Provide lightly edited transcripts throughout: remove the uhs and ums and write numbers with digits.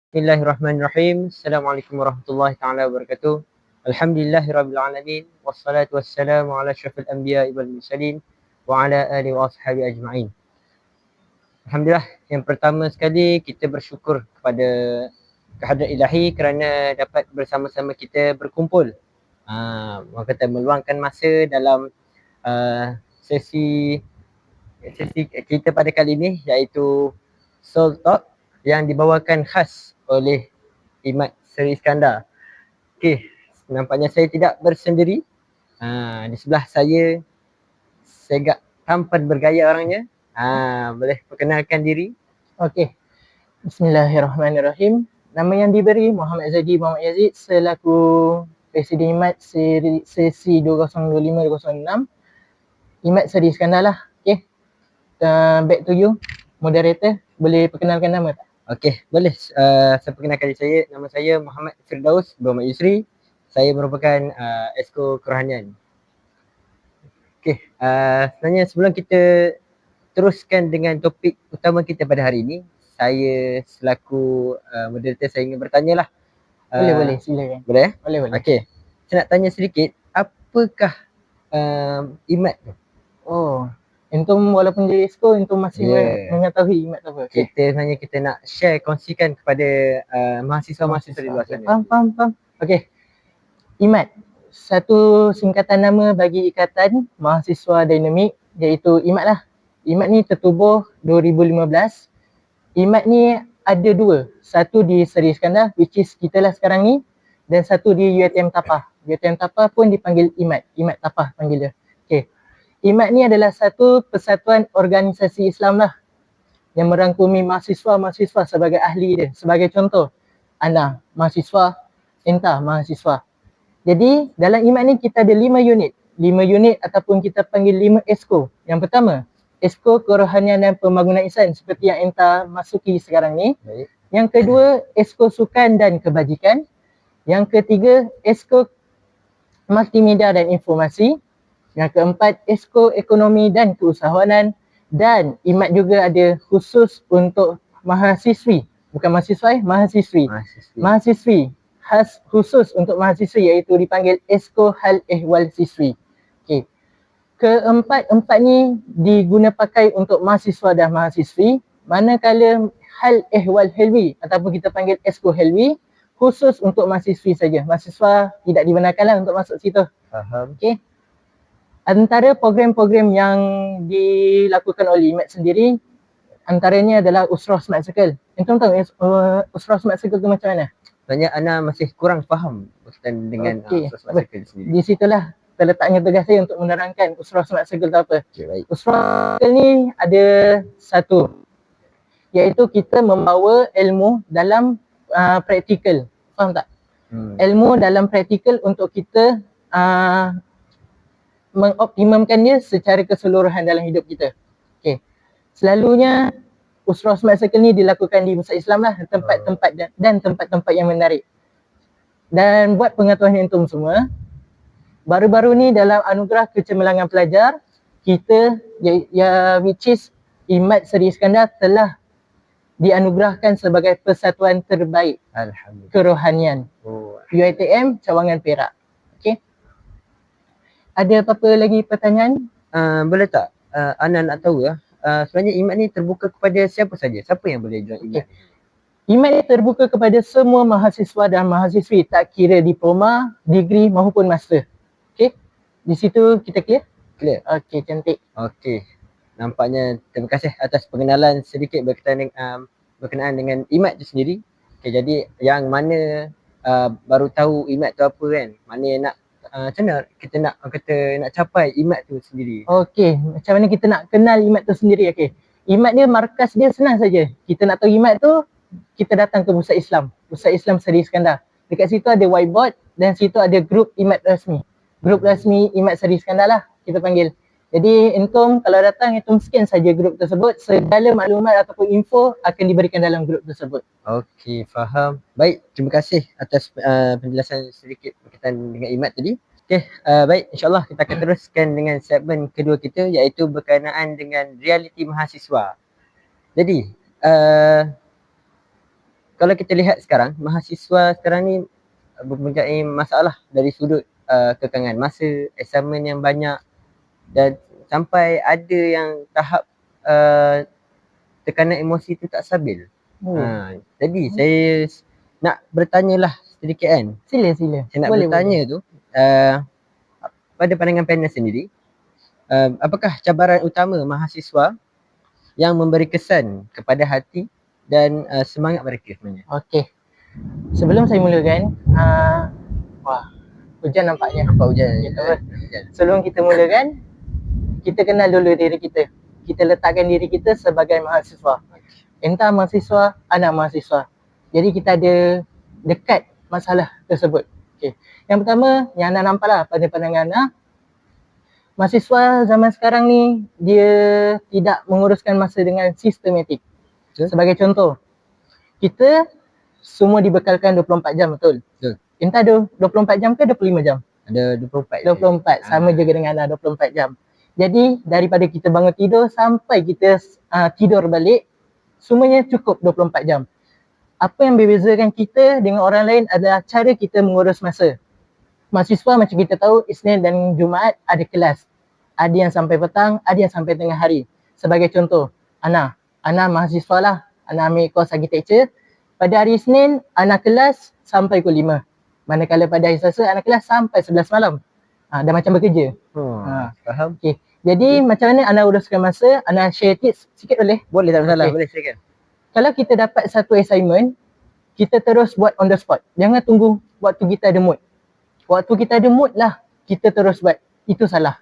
Bismillahirrahmanirrahim. Assalamualaikum warahmatullahi taala wabarakatuh. Alhamdulillahirabbil alamin wassalatu wassalamu ala asyrafil anbiya'i wal mursalin wa ala alihi wa ashabi ajma'in. Alhamdulillah, yang pertama sekali kita bersyukur kepada kehadrat Ilahi kerana dapat bersama-sama kita berkumpul. Orang kata meluangkan masa dalam sesi kita pada kali ini, iaitu Soul Talk yang dibawakan khas oleh Imat Seri Iskandar. Okey, nampaknya saya tidak bersendiri. Di sebelah saya agak tampan bergaya orangnya. Boleh perkenalkan diri? Okey. Bismillahirrahmanirrahim. Nama yang diberi Muhammad Zadi Muhammad Yazid selaku Presiden Imat sesi 2025-2026. Imat Seri Iskandar lah. Okey. Back to you, moderator. Boleh perkenalkan nama tak? Okey, boleh. Saya perkenalkan diri saya. Nama saya Muhammad Firdaus Muhammad Yusri. Saya merupakan Esko Kerohanian. Okey, sebenarnya sebelum kita teruskan dengan topik utama kita pada hari ini, saya selaku moderator saya ingin bertanya lah. Boleh, silakan. Boleh? Boleh. Okey, saya nak tanya sedikit, apakah Imat tu? Entum walaupun jadi Esko, entum masih mengetahui Imat tu apa? Okay. Kita nak share, kongsikan kepada mahasiswa-mahasiswa di luar sana. Faham. Okey. Imat, satu singkatan nama bagi Ikatan Mahasiswa Dinamik, iaitu Imat lah. Imat ni tertubuh 2015. Imat ni ada dua. Satu di Seri Iskandar, which is kita lah sekarang ni, dan satu di UiTM Tapah. UiTM Tapah pun dipanggil Imat. Imat Tapah panggil dia. Okay. Imat ni adalah satu persatuan organisasi Islam lah yang merangkumi mahasiswa-mahasiswa sebagai ahli dia. Sebagai contoh, Ana mahasiswa, Enta mahasiswa. Jadi dalam Imat ni kita ada 5 unit. 5 unit ataupun kita panggil 5 Esko. Yang pertama, Esko Kerohanian dan Pembangunan Ihsan seperti yang Enta masuki sekarang ni. Baik. Yang kedua, Esko Sukan dan Kebajikan. Yang ketiga, Esko Multimedia dan Informasi. Yang keempat, Esko Ekonomi dan Keusahawanan. Dan Imat juga ada khusus untuk mahasiswi. Bukan mahasiswa, mahasiswi. Khas khusus untuk mahasiswi iaitu dipanggil Esko Hal Ehwal Siswi. Okay. Keempat ni diguna pakai untuk mahasiswa dan mahasiswi. Manakala Hal Ehwal Helwi ataupun kita panggil Esko Helwi khusus untuk mahasiswi saja. Mahasiswa tidak dibenarkanlah untuk masuk situ. Faham. Okay. Antara program-program yang dilakukan oleh Imat sendiri, antaranya adalah Usrah Smart Circle. Entum tahu Usrah Smart Circle tu macam mana? Sebenarnya Ana masih kurang faham berkaitan dengan Usrah Smart Circle sendiri. Di situlah terletaknya tugas saya untuk menerangkan Usrah Smart Circle tu apa. Okay, baik. Usrah Circle ni ada satu, iaitu kita membawa ilmu dalam praktikal. Faham tak? Ilmu dalam praktikal untuk kita mengoptimumkan dia secara keseluruhan dalam hidup kita. Okay. Selalunya Usrah Smart Circle ni dilakukan di Pusat Islam lah, tempat-tempat dan tempat-tempat yang menarik. Dan buat pengetahuan entum semua, baru-baru ni dalam anugerah kecemerlangan pelajar, kita which is Imat Seri Iskandar telah dianugerahkan sebagai persatuan terbaik kerohanian UiTM Cawangan Perak. Okay. Ada apa-apa lagi pertanyaan? Boleh tak? Ana nak tahu lah. Sebenarnya Imat ni terbuka kepada siapa saja? Siapa yang boleh join Imat? Imat ni terbuka kepada semua mahasiswa dan mahasiswi, tak kira diploma, degree maupun master. Okay? Di situ kita clear? Clear. Okay, cantik. Okay. Nampaknya terima kasih atas pengenalan sedikit berkenaan dengan Imat tu sendiri. Okay, jadi yang mana baru tahu Imat tu apa kan? Mana yang nak macam mana kita nak capai Imat tu sendiri? Okey, macam mana kita nak kenal Imat tu sendiri? Okey. Imat dia, markas dia senang saja. Kita nak tahu Imat tu, kita datang ke Pusat Islam Seri Iskandar. Dekat situ ada whiteboard dan situ ada grup Imat rasmi. Grup rasmi Imat Seri Iskandar lah kita panggil. Jadi entum kalau datang, entum scan saja grup tersebut, segala maklumat ataupun info akan diberikan dalam grup tersebut. Okey, faham. Baik, terima kasih atas penjelasan sedikit berkaitan dengan Imat tadi. Okey, baik, insyaAllah kita akan teruskan dengan segmen kedua kita, iaitu berkenaan dengan realiti mahasiswa. Jadi, kalau kita lihat sekarang, mahasiswa sekarang ni mempunyai masalah dari sudut kekangan masa, assignment yang banyak, dan sampai ada yang tahap tekanan emosi tu tak stabil. Jadi saya nak bertanyalah sedikit kan. Sila. Saya nak Boleh. bertanya tu, pada pandangan panel sendiri, apakah cabaran utama mahasiswa yang memberi kesan kepada hati dan semangat mereka sebenarnya? Okey. Sebelum saya mulakan, hujan nampaknya. Nampak hujan. Sebelum kita mulakan, kita kenal dulu diri kita. Kita letakkan diri kita sebagai mahasiswa. Entah mahasiswa, anak mahasiswa. Jadi kita ada dekat masalah tersebut. Okay. Yang pertama, yang Ana nampak lah pada pandangan Ana, mahasiswa zaman sekarang ni, dia tidak menguruskan masa dengan sistematik. Sebagai contoh, kita semua dibekalkan 24 jam, betul? Betul. Entah ada 24 jam ke 25 jam? Ada 24. 24, sama juga dengan Ana, 24 jam. Jadi daripada kita bangun tidur sampai kita tidur balik, semuanya cukup 24 jam. Apa yang membezakan kita dengan orang lain adalah cara kita mengurus masa. Mahasiswa macam kita tahu, Isnin dan Jumaat ada kelas. Ada yang sampai petang, ada yang sampai tengah hari. Sebagai contoh, Ana mahasiswa lah. Ana ambil course architecture. Pada hari Isnin, Ana kelas sampai pukul 5. Manakala pada hari Selasa, Ana kelas sampai 11 malam. Dah macam bekerja. Faham? Okay. Jadi macam mana Ana uruskan masa? Ana share tips sikit boleh? Boleh, tak masalah. Okay. Boleh silakan. Kalau kita dapat satu assignment, kita terus buat on the spot. Jangan tunggu waktu kita ada mood. Waktu kita ada mood lah, kita terus buat. Itu salah.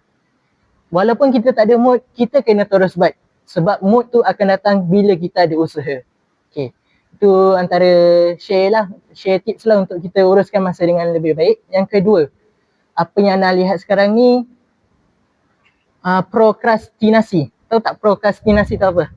Walaupun kita tak ada mood, kita kena terus buat. Sebab mood tu akan datang bila kita ada usaha. Okay. Itu antara share tips lah untuk kita uruskan masa dengan lebih baik. Yang kedua, apa yang Ana lihat sekarang ni, prokrastinasi. Tahu tak prokrastinasi tu apa?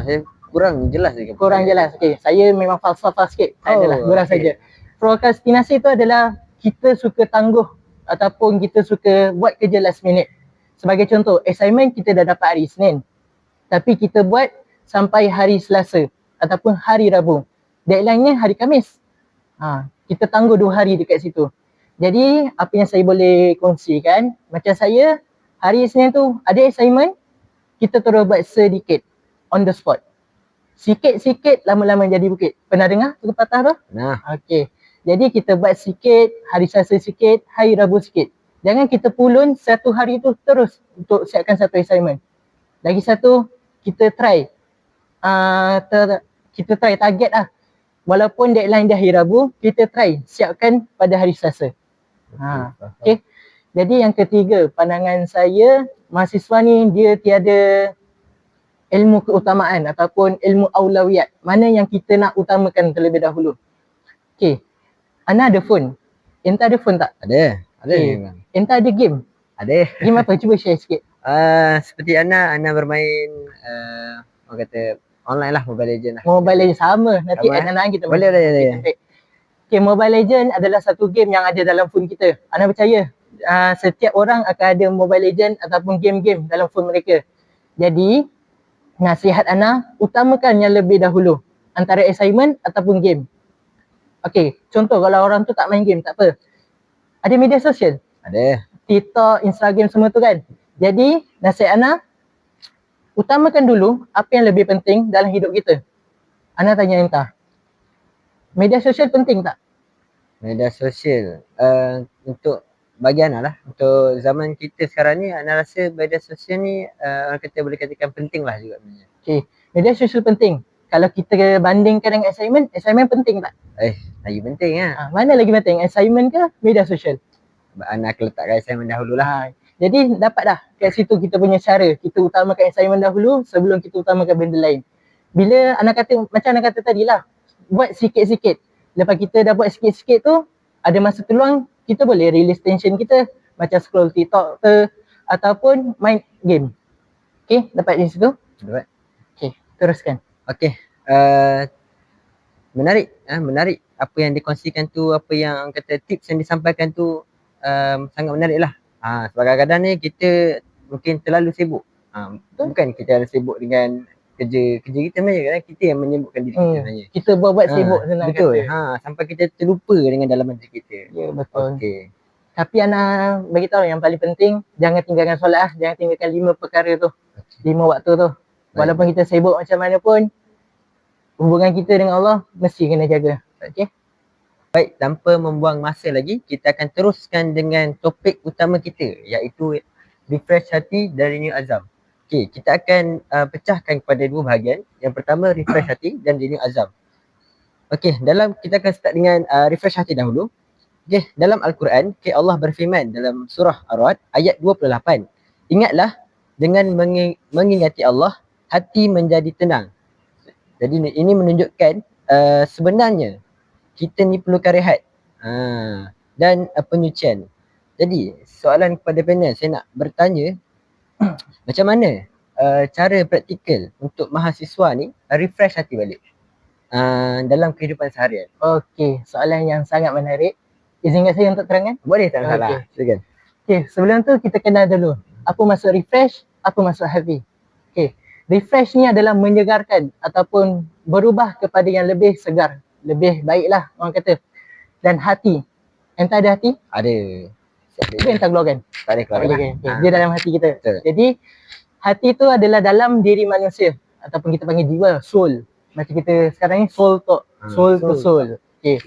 Saya kurang jelas lagi. Kurang jelas. Okay. Saya memang falsafah sikit. Tak adalah, kurang saja. Prokrastinasi tu adalah kita suka tangguh ataupun kita suka buat kerja last minute. Sebagai contoh, assignment kita dah dapat hari Isnin. Tapi kita buat sampai hari Selasa ataupun hari Rabu. Deadline-nya hari Khamis. Kita tangguh 2 hari dekat situ. Jadi apa yang saya boleh kongsikan, macam saya hari Isnin tu ada assignment, kita terus buat sedikit on the spot. Sikit-sikit lama-lama jadi bukit. Pernah dengar pepatah tu? Nah. Okey. Jadi kita buat sikit, hari Selasa sikit, hari Rabu sikit. Jangan kita pulun satu hari tu terus untuk siapkan satu assignment. Lagi satu, kita try target lah. Walaupun deadline dah hari Rabu, kita try siapkan pada hari Selasa. Okay. Jadi yang ketiga, pandangan saya, mahasiswa ni dia tiada ilmu keutamaan ataupun ilmu aulawiyat. Mana yang kita nak utamakan terlebih dahulu. Okay. Ana ada phone. Enta ada phone tak? Ada Okay. memang. Enta ada game? Ada. Game apa? Cuba share sikit. Seperti Ana bermain orang kata online lah, Mobile Legend lah. Mobile Legend sama. Nanti Sama, anak-anak kita boleh. Okay, Mobile Legend adalah satu game yang ada dalam phone kita. Ana percaya setiap orang akan ada Mobile Legend ataupun game-game dalam phone mereka. Jadi nasihat Ana, utamakan yang lebih dahulu antara assignment ataupun game. Okay, contoh kalau orang tu tak main game, tak apa. Ada media sosial? Ada. TikTok, Instagram semua tu kan. Jadi nasihat Ana, utamakan dulu apa yang lebih penting dalam hidup kita. Ana tanya Enta, media sosial penting tak? Media sosial untuk bagi Ana lah, untuk zaman kita sekarang ni, Ana rasa media sosial ni orang kata boleh katakan penting lah juga sebenarnya. Okay, media sosial penting. Kalau kita bandingkan dengan assignment penting tak? Lagi penting lah. Mana lagi penting, assignment ke media sosial? Ana akan letakkan assignment dahulu lah. Jadi dapat dah kat situ kita punya cara. Kita utamakan assignment dahulu sebelum kita utamakan benda lain. Bila macam Ana kata tadi lah, buat sikit-sikit. Lepas kita dah buat sikit-sikit tu, ada masa terluang, kita boleh release tension kita. Macam scroll TikTok ke, ataupun main game. Okay, dapat di situ? Dapat. Okay, teruskan. Okay. Menarik apa yang dikongsikan tu, apa yang kata tips yang disampaikan tu sangat menarik lah. Sebab kadang-kadang ni kita mungkin terlalu sibuk. Bukan kita terlalu sibuk dengan kerja kita sebenarnya kan kita yang menyibukkan diri kita sebenarnya. Kita buat sibuk senang betul. kata. Sampai kita terlupa dengan dalaman diri kita. Ya, betul. Okey. Tapi Ana bagi tahu yang paling penting, jangan tinggalkan solat jangan tinggalkan 5 perkara tu. 5 waktu tu. Walaupun kita sibuk macam mana pun, hubungan kita dengan Allah mesti kena jaga. Okey. Baik, tanpa membuang masa lagi, kita akan teruskan dengan topik utama kita, iaitu refresh hati dari Renew Azam. Okey, kita akan pecahkan kepada dua bahagian. Yang pertama refresh hati dan Renew Azam. Okey, kita akan start dengan refresh hati dahulu. Okey, dalam Al-Quran, Allah berfirman dalam surah Ar-Ra'd ayat 28. Ingatlah dengan mengingati Allah, hati menjadi tenang. Jadi ini menunjukkan sebenarnya kita ni perlukan rehat dan penyucian. Jadi soalan kepada panel, saya nak bertanya macam mana cara praktikal untuk mahasiswa ni refresh hati balik dalam kehidupan seharian. Okey, soalan yang sangat menarik. Izinkan saya untuk terangkan? Boleh, tak salah. Silakan. Okey, sebelum tu kita kenal dulu apa maksud refresh, apa maksud happy. Okey, refresh ni adalah menyegarkan ataupun berubah kepada yang lebih segar, lebih baiklah orang kata. Dan hati, entah ada hati? Ada. Itu entah keluarkan? Tak ada keluarkan. Okay. Dia dalam hati kita. Betul. Jadi hati tu adalah dalam diri manusia ataupun kita panggil jiwa, soul. Macam kita sekarang ni soul talk, soul to soul. Okay.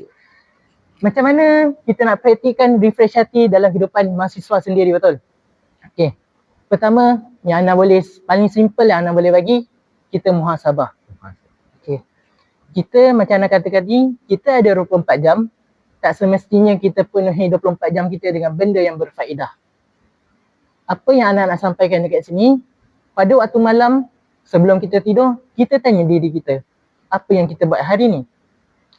Macam mana kita nak praktikkan refresh hati dalam kehidupan mahasiswa sendiri, betul? Okay. Pertama, yang Ana boleh, paling simple yang Ana boleh bagi, kita muhasabah. Okay. Kita macam Ana kata tadi, kita ada 24 jam. Tak semestinya kita penuhi 24 jam kita dengan benda yang berfaedah. Apa yang Ana nak sampaikan dekat sini, pada waktu malam sebelum kita tidur, kita tanya diri kita, apa yang kita buat hari ni?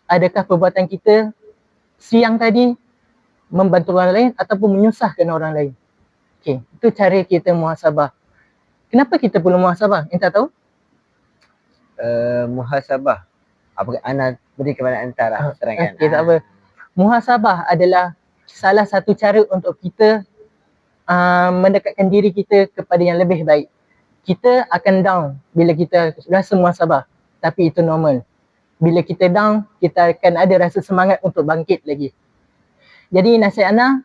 Adakah perbuatan kita siang tadi membantu orang lain ataupun menyusahkan orang lain? Okay, itu cara kita muhasabah. Kenapa kita perlu muhasabah? Entah tahu? Muhasabah. Apa Ana beri kepada antara terangkan. Okay, tak apa. Muhasabah adalah salah satu cara untuk kita mendekatkan diri kita kepada yang lebih baik. Kita akan down bila kita rasa muhasabah, tapi itu normal. Bila kita down, kita akan ada rasa semangat untuk bangkit lagi. Jadi nasihat Ana,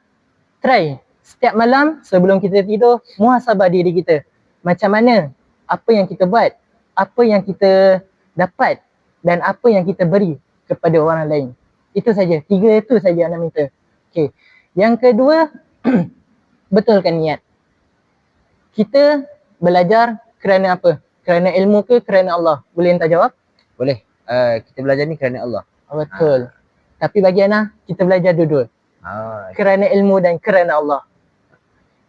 try setiap malam sebelum kita tidur, muhasabah diri kita. Macam mana, apa yang kita buat, apa yang kita dapat dan apa yang kita beri kepada orang lain. Itu saja, 3 itu saja Ana minta. Okay. Yang kedua, betulkan niat. Kita belajar kerana apa? Kerana ilmu ke kerana Allah? Boleh entah jawab? Boleh. Kita belajar ni kerana Allah. Betul. Tapi bagi Ana, kita belajar dua-dua. Kerana ilmu dan kerana Allah.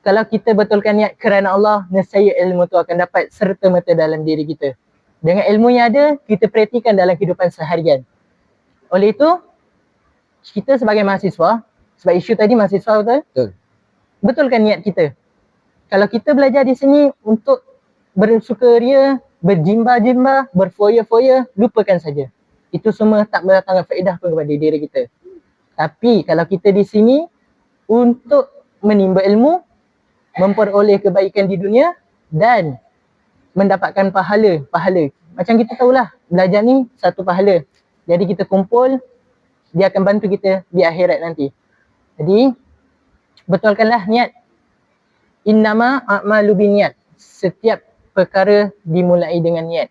Kalau kita betulkan niat kerana Allah, nescaya ilmu tu akan dapat serta-merta dalam diri kita. Dengan ilmu yang ada, kita praktikan dalam kehidupan seharian. Oleh itu, kita sebagai mahasiswa, sebab isu tadi mahasiswa betul? Betulkan niat kita. Kalau kita belajar di sini untuk bersukaria, berjimba-jimba, berfoya-foya, lupakan saja. Itu semua tak mendatangkan faedah pun kepada diri kita. Tapi kalau kita di sini untuk menimba ilmu, memperoleh kebaikan di dunia dan mendapatkan pahala. Macam kita tahulah, belajar ni satu pahala. Jadi kita kumpul, dia akan bantu kita di akhirat nanti. Jadi betulkanlah niat. Innama a'malu biniat. Setiap perkara dimulai dengan niat.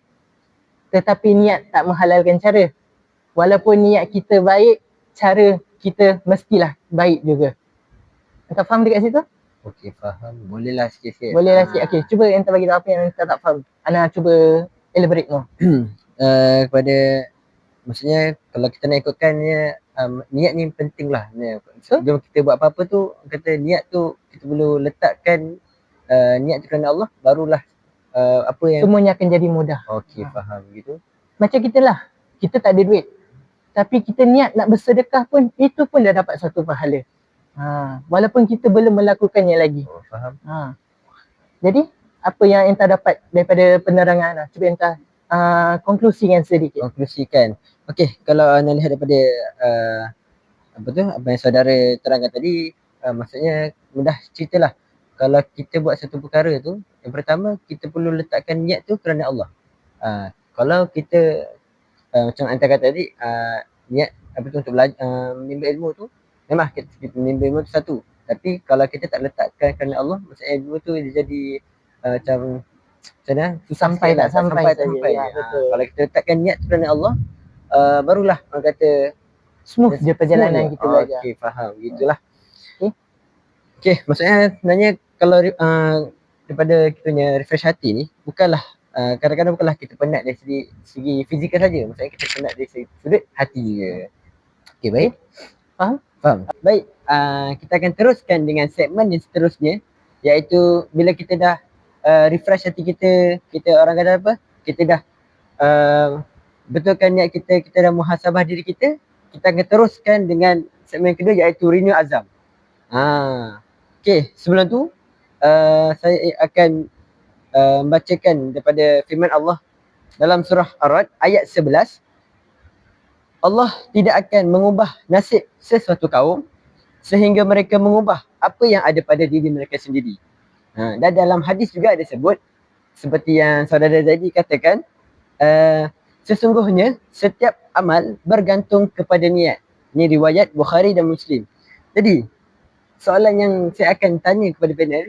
Tetapi niat tak menghalalkan cara. Walaupun niat kita baik, cara kita mestilah baik juga. Entah faham dekat situ? Okey, faham. Bolehlah sikit-sikit. Bolehlah sikit. Okey, cuba entah bagi tahu apa yang entah tak faham. Ana cuba elaborate more. Kepada, maksudnya kalau kita nak ikutkannya, niat ni penting lah. Sebelum kita buat apa-apa tu, kata niat tu kita perlu letakkan niat tu kerana Allah, barulah apa yang semuanya akan jadi mudah. Okey, faham gitu. Macam kita lah, kita tak ada duit. Tapi kita niat nak bersedekah pun, itu pun dah dapat satu pahala. Walaupun kita belum melakukannya lagi. Faham. Jadi, apa yang entah dapat daripada penerangan Ana? Cuba entah konklusikan sedikit. Konklusikan. Okey, kalau Ana lihat daripada apa yang saudara terangkan tadi, maksudnya mudah ceritalah. Kalau kita buat satu perkara tu, yang pertama kita perlu letakkan niat tu kerana Allah. Kalau kita macam anda kata tadi, niat apa tu untuk belajar, menimba ilmu tu, memang kita menimba ilmu tu satu. Tapi kalau kita tak letakkan kerana Allah, maksudnya ilmu tu dia jadi macam mana, susah Sampai sikit tak lah, sampai saja. sampai. Ya, betul. Kalau kita letakkan niat tu kerana Allah, barulah orang kata Smooth je perjalanan smooth je. kita belajar. Okey, faham. Gitulah. Okey. Okey, maksudnya sebenarnya kalau daripada kita punya refresh hati ni, bukanlah kadang-kadang bukanlah kita penat dari segi fizikal saja. Maksudnya kita penat dari sudut hati juga. Okey, baik. Faham. Baik, kita akan teruskan dengan segmen yang seterusnya, iaitu bila kita dah refresh hati kita orang kata apa? Kita dah betulkan niat kita dah muhasabah diri kita akan teruskan dengan segmen kedua, iaitu renew azam. Okey, sebelum tu saya akan membacakan daripada firman Allah dalam surah Ar-Ra'd ayat 11. Allah tidak akan mengubah nasib sesuatu kaum sehingga mereka mengubah apa yang ada pada diri mereka sendiri. Dan dalam hadis juga ada sebut, seperti yang saudara Zaidi katakan, sesungguhnya setiap amal bergantung kepada niat. Ini riwayat Bukhari dan Muslim. Jadi, soalan yang saya akan tanya kepada panel,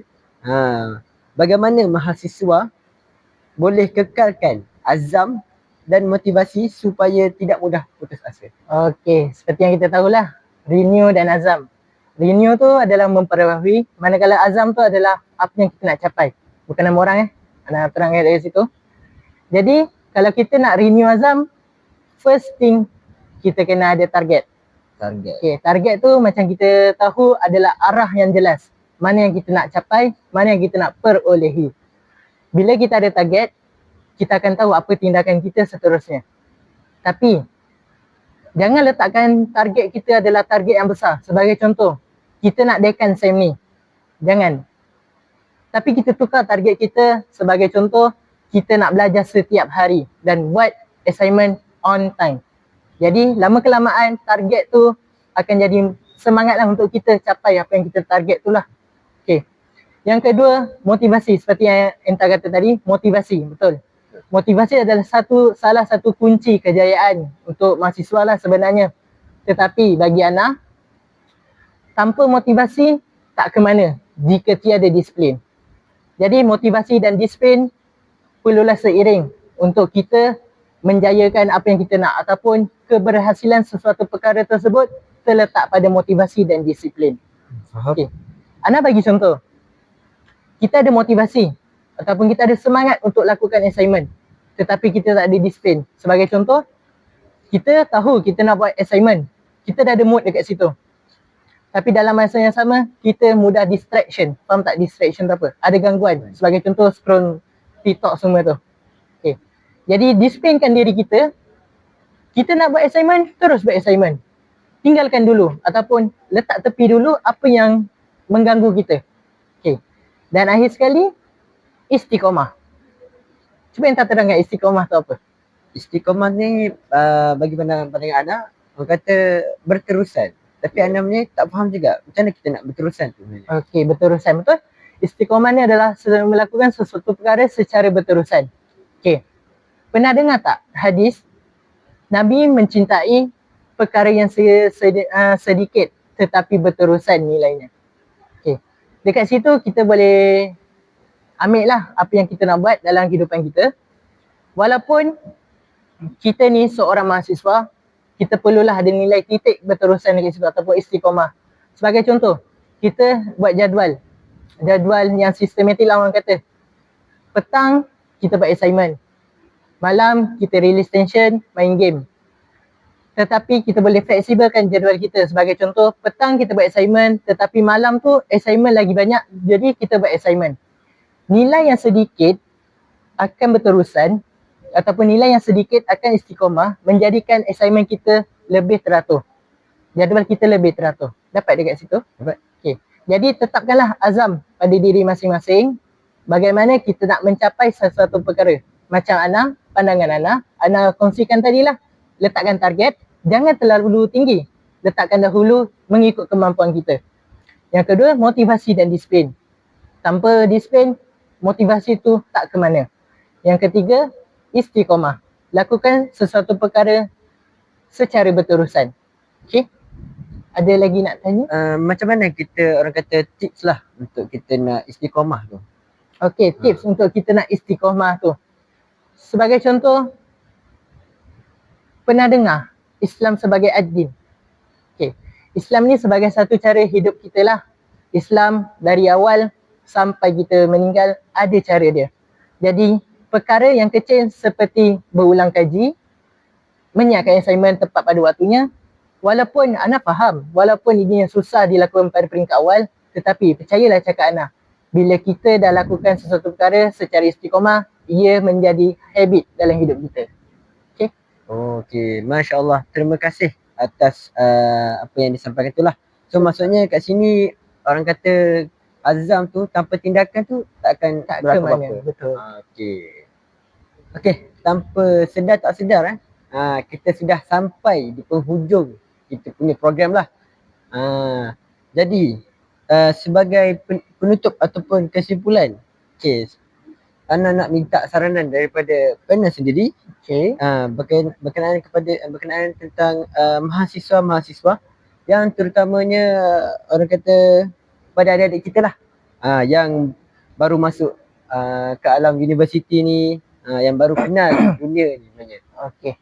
bagaimana mahasiswa boleh kekalkan azam dan motivasi supaya tidak mudah putus asa? Okey, seperti yang kita tahulah, renew dan azam. Renew tu adalah memperbaharui, manakala azam tu adalah apa yang kita nak capai. Bukan nama orang Ana terangkan dari situ. Jadi, kalau kita nak renew azam, first thing kita kena ada target. Okey, target tu macam kita tahu adalah arah yang jelas. Mana yang kita nak capai, mana yang kita nak perolehi. Bila kita ada target, kita akan tahu apa tindakan kita seterusnya. Tapi, jangan letakkan target kita adalah target yang besar. Sebagai contoh, kita nak dekan SEM ni. Jangan. Tapi kita tukar target kita, sebagai contoh, kita nak belajar setiap hari dan buat assignment on time. Jadi lama kelamaan target tu akan jadi semangatlah untuk kita capai apa yang kita target tu lah. Okay. Yang kedua, motivasi. Seperti yang Enta kata tadi, motivasi. Betul. Motivasi adalah salah satu kunci kejayaan untuk mahasiswa lah sebenarnya. Tetapi bagi Ana, tanpa motivasi tak ke mana jika tiada disiplin. Jadi motivasi dan disiplin perlulah seiring untuk kita menjayakan apa yang kita nak, ataupun keberhasilan sesuatu perkara tersebut terletak pada motivasi dan disiplin. Okay. Ana bagi contoh. Kita ada motivasi ataupun kita ada semangat untuk lakukan assignment, tetapi kita tak ada disiplin. Sebagai contoh, kita tahu kita nak buat assignment, kita dah ada mood dekat situ. Tapi dalam masa yang sama, kita mudah distraction. Faham tak distraction tu apa? Ada gangguan. Sebagai contoh, scroll TikTok semua tu. Okay. Jadi disiplinkan diri kita. Kita nak buat assignment, terus buat assignment. Tinggalkan dulu ataupun letak tepi dulu apa yang mengganggu kita. Okay. Dan akhir sekali, istiqomah. Cuba yang tak terangkan istiqomah tu apa? Istiqomah ni bagi pandangan Ana, orang kata berterusan. Tapi Ana punya tak faham juga macam mana kita nak berterusan tu. Okey, berterusan, betul. Istiqomah ni adalah melakukan sesuatu perkara secara berterusan. Okey. Pernah dengar tak hadis Nabi mencintai perkara yang sedikit tetapi berterusan nilainya. Okey. Dekat situ kita boleh ambil lah apa yang kita nak buat dalam kehidupan kita. Walaupun kita ni seorang mahasiswa, kita perlulah ada nilai titik berterusan dekat situ ataupun istiqomah. Sebagai contoh, kita buat jadual yang sistematik lah orang kata. Petang kita buat assignment, malam kita release tension, main game. Tetapi kita boleh fleksibelkan jadual kita. Sebagai contoh, petang kita buat assignment, tetapi malam tu assignment lagi banyak, jadi kita buat assignment. Nilai yang sedikit akan berterusan ataupun nilai yang sedikit akan istiqomah menjadikan assignment kita lebih teratur. Jadual kita lebih teratur. Dapat dekat situ? Dapat. Okay. Jadi tetapkanlah azam pada diri masing-masing bagaimana kita nak mencapai sesuatu perkara. Macam pandangan Ana kongsikan tadilah. Letakkan target, jangan terlalu tinggi. Letakkan dahulu mengikut kemampuan kita. Yang kedua, motivasi dan disiplin. Tanpa disiplin, motivasi tu tak ke mana. Yang ketiga, istiqomah. Lakukan sesuatu perkara secara berterusan. Okey? Ada lagi nak tanya? Macam mana kita orang kata tips lah untuk kita nak istiqomah tu? Okey, tips untuk kita nak istiqomah tu. Sebagai contoh, pernah dengar Islam sebagai ad-din? Okey. Islam ni sebagai satu cara hidup kita lah. Islam dari awal sampai kita meninggal ada cara dia. Jadi perkara yang kecil seperti berulang kaji, menyiapkan assignment tepat pada waktunya, walaupun Ana faham, walaupun ini yang susah dilakukan pada peringkat awal, tetapi percayalah cakap Ana, bila kita dah lakukan sesuatu perkara secara istiqomah, ia menjadi habit dalam hidup kita. Okey? Okey, Masya Allah. Terima kasih atas apa yang disampaikan tu lah. So maksudnya kat sini orang kata azam tu tanpa tindakan tu tak akan Tak ke berapa mana, apa. betul. Okey. Okey, tanpa sedar tak sedar kita sudah sampai di penghujung kita punya program lah. Jadi sebagai penutup ataupun kesimpulan, Ana nak minta saranan daripada panel sendiri Okey. berkenaan tentang mahasiswa-mahasiswa yang terutamanya orang kata pada adik-adik kita lah, yang baru masuk ke alam universiti ni, yang baru kenal dunia ni sebenarnya. Okey.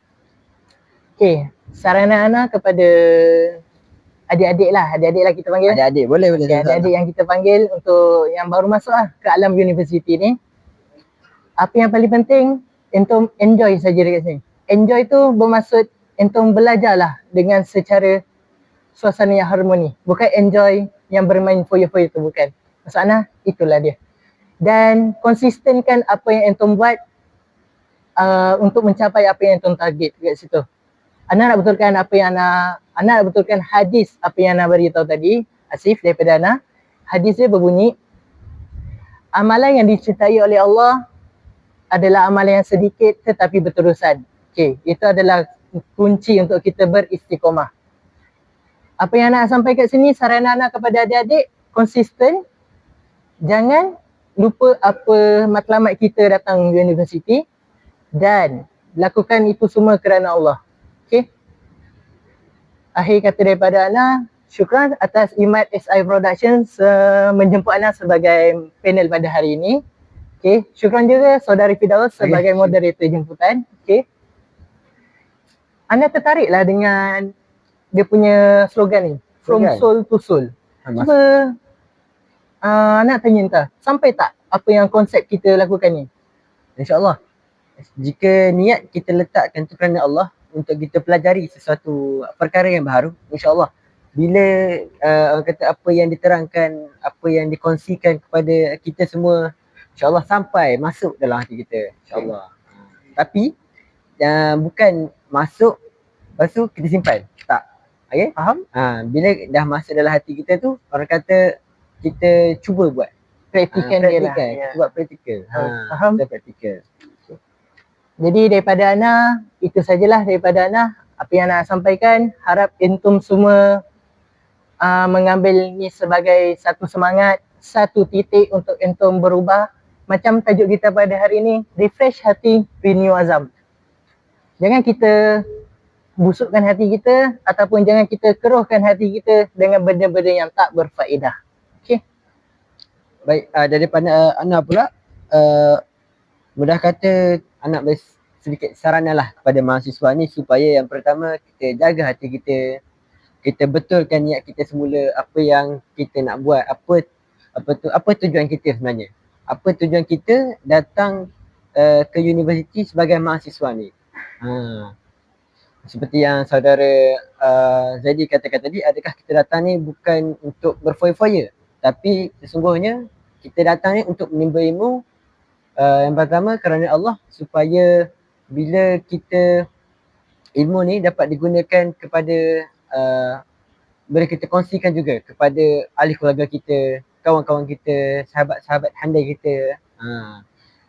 Okey, saranan Ana kepada adik-adik lah kita panggil. Adik-adik boleh Okay, adik-adik yang kita panggil untuk yang baru masuk lah ke alam universiti ni. Apa yang paling penting, entum enjoy saja dekat sini. Enjoy tu bermaksud entum belajarlah dengan secara suasana yang harmoni. Bukan enjoy yang bermain foya-foya tu, bukan. Maksudnya itulah dia. Dan konsistenkan apa yang entum buat untuk mencapai apa yang entum target dekat situ. Ana nak betulkan apa yang Ana nak betulkan hadis apa yang Ana beritahu tadi, Asif, daripada Ana. Hadis dia berbunyi, amalan yang dicintai oleh Allah adalah amalan yang sedikit tetapi berterusan. Okey, itu adalah kunci untuk kita beristiqomah. Apa yang nak sampai kat sini, saranan anak kepada adik-adik, konsisten. Jangan lupa apa matlamat kita datang universiti dan lakukan itu semua kerana Allah. Okey. Akhir kata daripada Ana, syukran atas IMAD SI Production menjemput Ana sebagai panel pada hari ini. Okey, syukran juga saudari Firdaus sebagai moderator jemputan. Okey. Ana tertariklah dengan dia punya slogan ni, from soul to soul. Cuba nak tanya entah, sampai tak apa yang konsep kita lakukan ni? InsyaAllah. Jika niat kita letakkan tu kerana Allah untuk kita pelajari sesuatu perkara yang baru, insyaAllah bila orang kata apa yang diterangkan, apa yang dikongsikan kepada kita semua, InsyaAllah sampai masuk dalam hati kita, InsyaAllah. Tapi bukan masuk lepas tu kita simpan, tak. Okay? Faham? Bila dah masuk dalam hati kita tu, orang kata kita cuba buat. Praktikan dia lah. Kita buat praktikal. Faham? Kita praktikal. Jadi daripada Ana, itu sajalah daripada Ana. Apa yang nak sampaikan, harap entum semua mengambil ni sebagai satu semangat, satu titik untuk entum berubah. Macam tajuk kita pada hari ini, refresh hati, renew azam. Jangan kita busukkan hati kita ataupun jangan kita keruhkan hati kita dengan benda-benda yang tak berfaedah. Okey. Baik, daripada Ana pula, mudah kata anak beri sedikit saranan lah kepada mahasiswa ni supaya yang pertama kita jaga hati kita, kita betulkan niat kita semula, apa yang kita nak buat, apa tujuan kita sebenarnya. Apa tujuan kita datang ke universiti sebagai mahasiswa ni. Seperti yang saudara Zaidi katakan tadi, adakah kita datang ni bukan untuk berfoya-foya, tapi sesungguhnya kita datang ni untuk menimba ilmu. Yang pertama kerana Allah, supaya bila kita ilmu ni dapat digunakan kepada boleh kita kongsikan juga kepada ahli keluarga kita, kawan-kawan kita, sahabat-sahabat handai kita.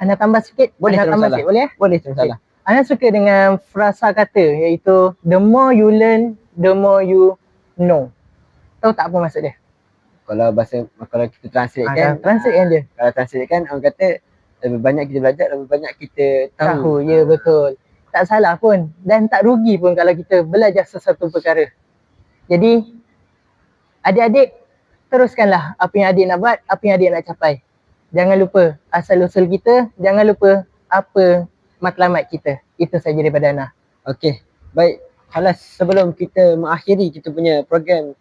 Anda tambah sikit? Boleh, Anda tambah sikit, boleh? Boleh, tak salah. Anda suka dengan frasa kata iaitu the more you learn, the more you know. Tahu tak apa maksud dia? Kalau kita translate kan, translate kan dia. Kalau translate kan orang kata lebih banyak kita belajar, lebih banyak kita tahu. Ya betul. Tak salah pun dan tak rugi pun kalau kita belajar sesuatu perkara. Jadi adik-adik teruskanlah apa yang adik nak buat, apa yang adik nak capai. Jangan lupa asal usul kita, jangan lupa apa matlamat kita. Itu saja daripada Ana. Okey, baik. Halas, sebelum kita mengakhiri kita punya program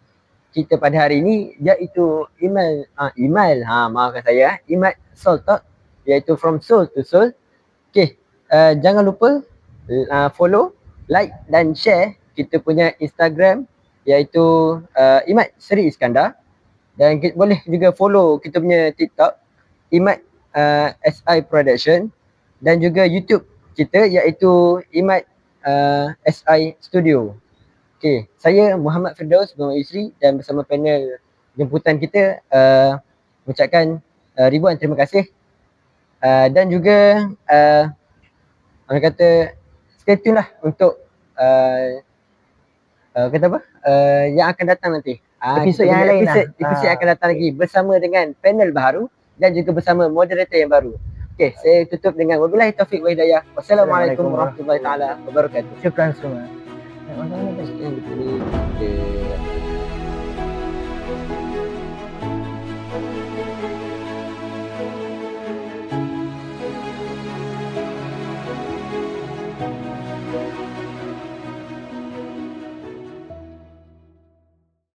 kita pada hari ini, iaitu maafkan saya, Imat Soul Talk, iaitu from soul to soul. Okey, jangan lupa follow, like dan share kita punya Instagram, iaitu Imat Seri Iskandar. Dan boleh juga follow kita punya TikTok, Imat SI Production, dan juga YouTube kita iaitu Imat SI Studio. Okey, saya Muhammad Firdaus bin Isri dan bersama panel jemputan kita mengucapkan ribuan terima kasih. Dan juga orang kata stay tune lah untuk kata apa? Yang akan datang nanti. Episod yang lain lah. Episod yang akan datang lagi bersama dengan panel baru dan juga bersama moderator yang baru. Okey, saya tutup dengan wabillahi taufiq wa hidayah. Wassalamualaikum warahmatullahi taala wabarakatuh. Syukran semua. Ini